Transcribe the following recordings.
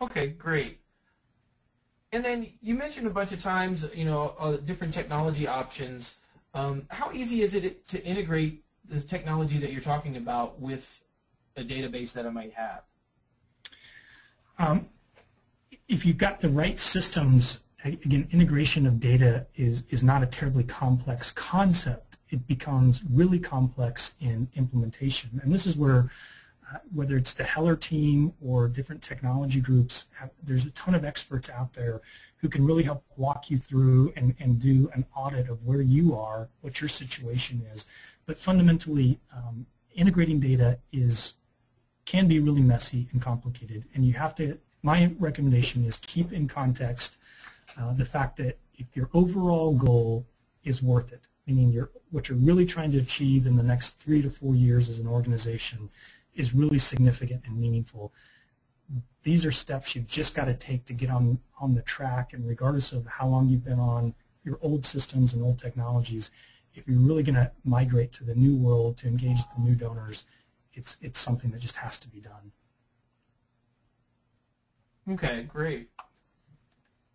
Okay, great. And then you mentioned a bunch of times, different technology options. How easy is it to integrate this technology that you're talking about with a database that I might have? If you've got the right systems, again, integration of data is not a terribly complex concept. It becomes really complex in implementation. And this is where, whether it's the Heller team or different technology groups, there's a ton of experts out there who can really help walk you through and do an audit of where you are, what your situation is. But fundamentally, integrating data can be really messy and complicated, and you have to, my recommendation is keep in context the fact that if your overall goal is worth it, meaning what you're really trying to achieve in the next 3 to 4 years as an organization is really significant and meaningful. These are steps you've just got to take to get on the track, and regardless of how long you've been on your old systems and old technologies, if you're really going to migrate to the new world to engage the new donors, it's something that just has to be done. Okay, great.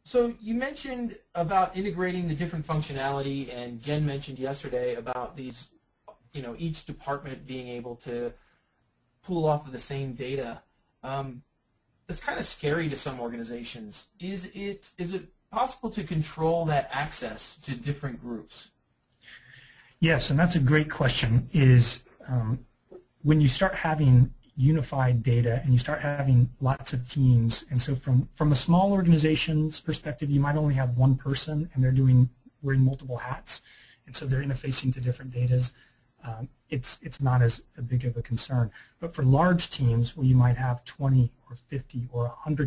So you mentioned about integrating the different functionality, and Jen mentioned yesterday about these, each department being able to pull off of the same data. That's kind of scary to some organizations. Is it possible to control that access to different groups? Yes, and that's a great question. When you start having unified data and you start having lots of teams, and so from a small organization's perspective, you might only have one person and they're wearing multiple hats, and so they're interfacing to different datas. It's not as big of a concern. But for large teams where you might have 20 or 50 or 100